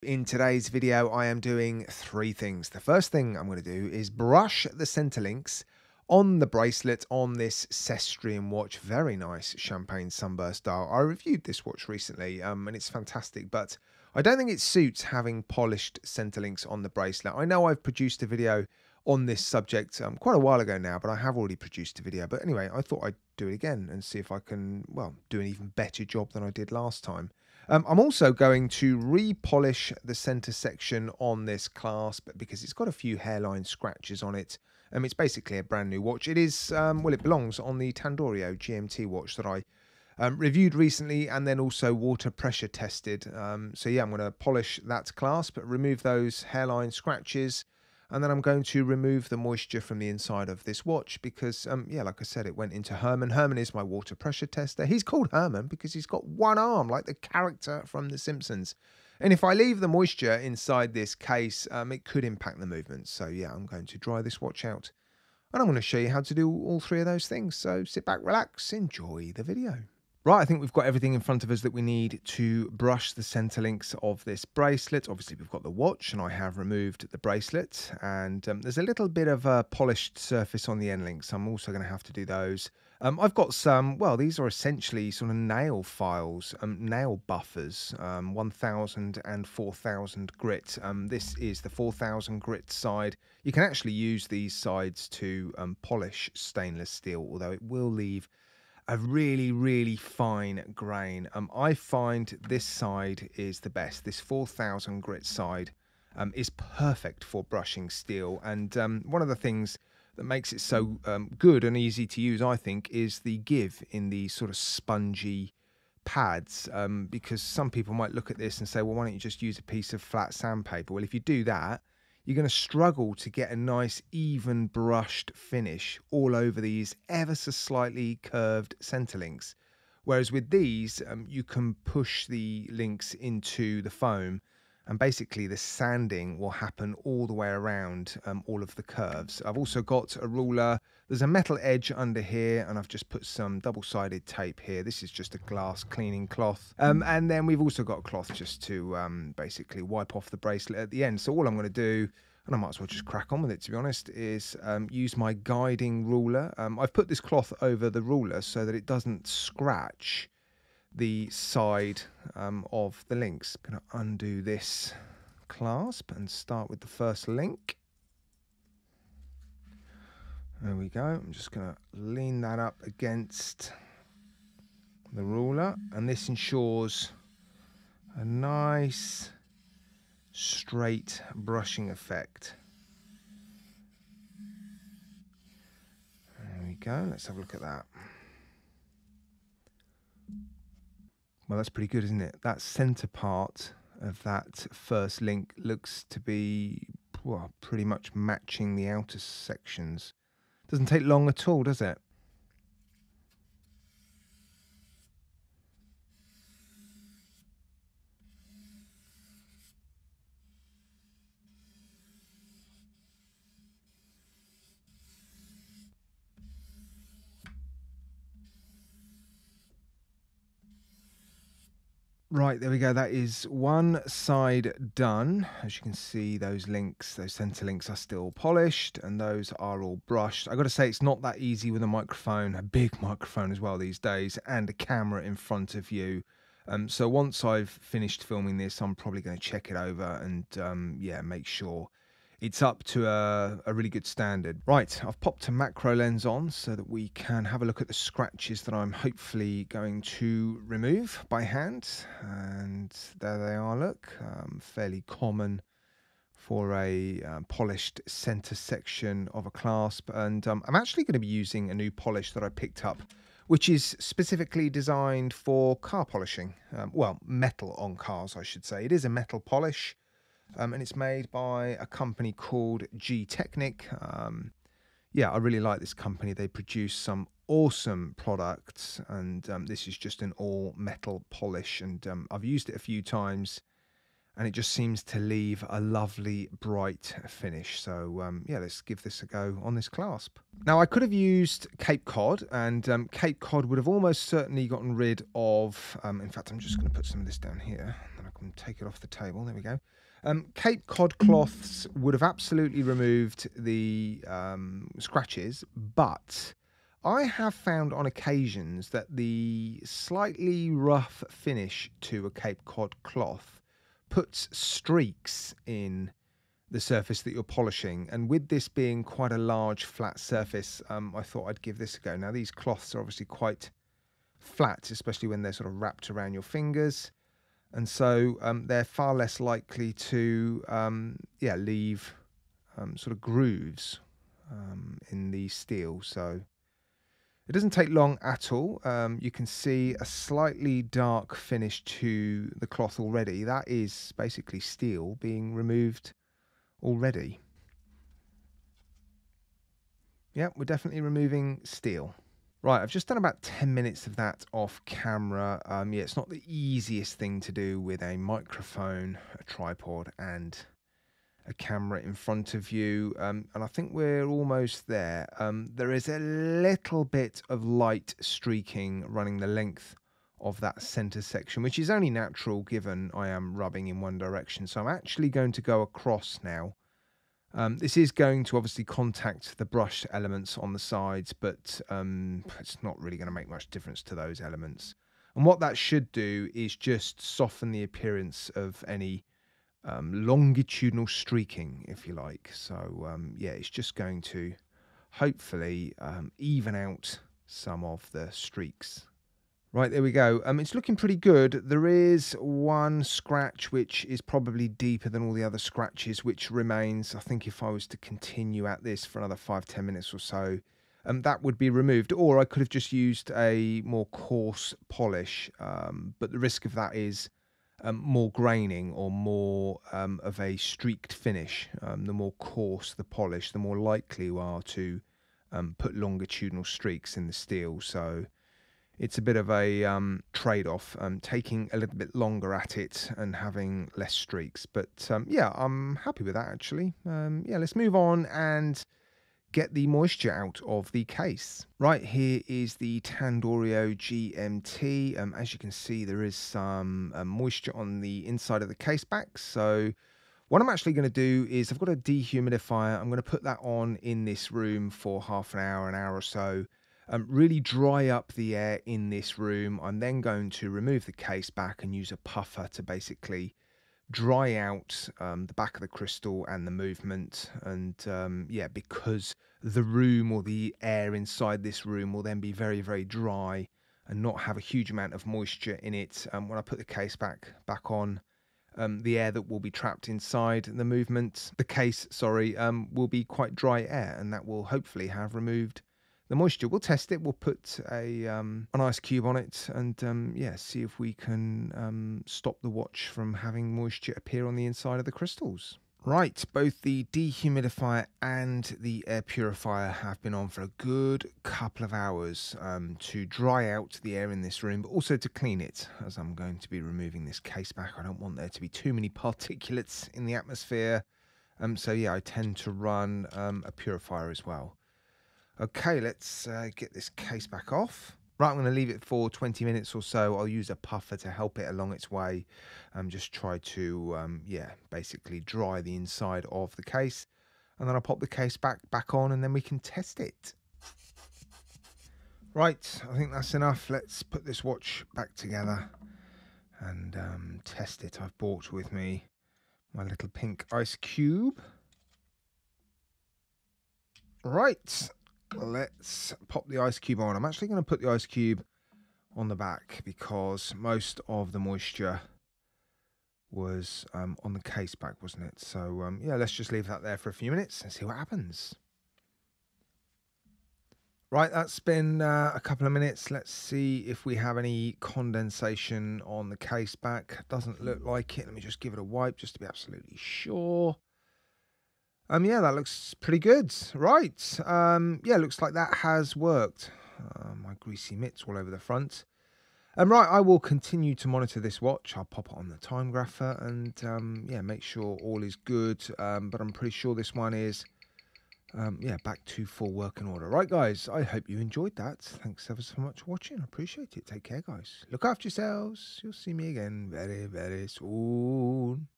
In today's video, I am doing three things. The first thing I'm going to do is brush the center links on the bracelet on this Cestrian watch. Very nice champagne sunburst dial. I reviewed this watch recently and it's fantastic, but I don't think it suits having polished center links on the bracelet. I know I've produced a video on this subject quite a while ago now, but I have already produced a video. But anyway, I thought I'd do it again and see if I can, well, do an even better job than I did last time. I'm also going to repolish the center section on this clasp because it's got a few hairline scratches on it. It's basically a brand new watch. It is, well, it belongs on the Tandorio GMT watch that I reviewed recently and then also water pressure tested. So yeah, I'm going to polish that clasp, remove those hairline scratches, and then I'm going to remove the moisture from the inside of this watch because, yeah, like I said, it went into Herman. Herman is my water pressure tester. He's called Herman because he's got one arm, like the character from The Simpsons. And if I leave the moisture inside this case, it could impact the movements. So, yeah, I'm going to dry this watch out. And I'm going to show you how to do all three of those things. So sit back, relax, enjoy the video. Right, I think we've got everything in front of us that we need to brush the center links of this bracelet. Obviously, we've got the watch, and I have removed the bracelet. And there's a little bit of a polished surface on the end links. I'm also going to have to do those. I've got some, well, these are essentially sort of nail files, nail buffers, 1000 and 4000 grit. This is the 4000 grit side. You can actually use these sides to polish stainless steel, although it will leave a really fine grain. I find this side is the best. This 4000 grit side is perfect for brushing steel. And one of the things that makes it so good and easy to use, I think, is the give in these sort of spongy pads. Because some people might look at this and say, well, why don't you just use a piece of flat sandpaper? Well, if you do that, you're going to struggle to get a nice even brushed finish all over these ever so slightly curved center links. Whereas with these, you can push the links into the foam and basically the sanding will happen all the way around all of the curves. I've also got a ruler. There's a metal edge under here and I've just put some double-sided tape here. This is just a glass cleaning cloth. And then we've also got a cloth just to basically wipe off the bracelet at the end. So all I'm going to do, and I might as well just crack on with it to be honest, is use my guiding ruler. I've put this cloth over the ruler so that it doesn't scratch the side of the links. I'm going to undo this clasp and start with the first link. There we go. I'm just going to lean that up against the ruler, and this ensures a nice straight brushing effect. There we go. Let's have a look at that. Well, that's pretty good, isn't it? That center part of that first link looks to be, well, pretty much matching the outer sections. Doesn't take long at all, does it? Right, there we go. That is one side done. As you can see, those links, those center links are still polished and those are all brushed. I got to say, it's not that easy with a microphone, a big microphone as well these days, and a camera in front of you. So once I've finished filming this, I'm probably going to check it over and, yeah, make sure it's up to a really good standard. Right, I've popped a macro lens on so that we can have a look at the scratches that I'm hopefully going to remove by hand. And there they are, look. Fairly common for a polished center section of a clasp. And I'm actually going to be using a new polish that I picked up, which is specifically designed for car polishing. Well, metal on cars, I should say. It is a metal polish. And it's made by a company called G-Technic. Yeah, I really like this company. They produce some awesome products, and this is just an all metal polish, and I've used it a few times and it just seems to leave a lovely bright finish. So yeah, let's give this a go on this clasp. Now I could have used Cape Cod, and Cape Cod would have almost certainly gotten rid of, in fact I'm just going to put some of this down here, then I can can take it off the table. There we go. Cape Cod cloths would have absolutely removed the scratches, but I have found on occasions that the slightly rough finish to a Cape Cod cloth puts streaks in the surface that you're polishing, and with this being quite a large flat surface, I thought I'd give this a go. Now these cloths are obviously quite flat, especially when they're sort of wrapped around your fingers, and so they're far less likely to leave sort of grooves in the steel. So it doesn't take long at all. You can see a slightly dark finish to the cloth already. That is basically steel being removed already. Yeah, we're definitely removing steel. Right, I've just done about 10 minutes of that off camera. Yeah, it's not the easiest thing to do with a microphone, a tripod, and a camera in front of you. And I think we're almost there. There is a little bit of light streaking running the length of that center section, which is only natural given I am rubbing in one direction. So I'm actually going to go across now. This is going to obviously contact the brush elements on the sides, but it's not really going to make much difference to those elements. And what that should do is just soften the appearance of any longitudinal streaking, if you like. So yeah, it's just going to hopefully even out some of the streaks. Right, there we go. It's looking pretty good. There is one scratch which is probably deeper than all the other scratches, which remains. I think if I was to continue at this for another 5-10 minutes or so, that would be removed. Or I could have just used a more coarse polish, but the risk of that is more graining or more of a streaked finish. The more coarse the polish, the more likely you are to put longitudinal streaks in the steel. So it's a bit of a trade-off, taking a little bit longer at it and having less streaks. But yeah, I'm happy with that, actually. Yeah, let's move on and get the moisture out of the case. Right, here is the Tandorio GMT. As you can see, there is some moisture on the inside of the case back. So what I'm actually going to do is I've got a dehumidifier. I'm going to put that on in this room for half an hour or so. Really dry up the air in this room. I'm then going to remove the case back and use a puffer to basically dry out the back of the crystal and the movement. And yeah, because the room or the air inside this room will then be very, very dry and not have a huge amount of moisture in it. When I put the case back on, the air that will be trapped inside the movement, the case, sorry, will be quite dry air, and that will hopefully have removed the moisture. We'll test it. We'll put an ice cube on it and yeah, see if we can stop the watch from having moisture appear on the inside of the crystals. Right, both the dehumidifier and the air purifier have been on for a good couple of hours to dry out the air in this room, but also to clean it, as I'm going to be removing this case back. I don't want there to be too many particulates in the atmosphere. So yeah, I tend to run a purifier as well. Okay, let's get this case back off. Right, I'm going to leave it for 20 minutes or so. I'll use a puffer to help it along its way. Just try to, yeah, basically dry the inside of the case. And then I'll pop the case back on and then we can test it. Right, I think that's enough. Let's put this watch back together and test it. I've brought with me my little pink ice cube. Right. Let's pop the ice cube on. I'm actually going to put the ice cube on the back because most of the moisture was on the case back, wasn't it? So yeah, let's just leave that there for a few minutes and see what happens. Right, that's been a couple of minutes. Let's see if we have any condensation on the case back. Doesn't look like it. Let me just give it a wipe just to be absolutely sure. Yeah, that looks pretty good. Right. Yeah, looks like that has worked. My greasy mitts all over the front. Right, I will continue to monitor this watch. I'll pop it on the time grapher and yeah, make sure all is good. But I'm pretty sure this one is Yeah, back to full working order. Right, guys, I hope you enjoyed that. Thanks ever so much for watching. I appreciate it. Take care, guys. Look after yourselves. You'll see me again very, very soon.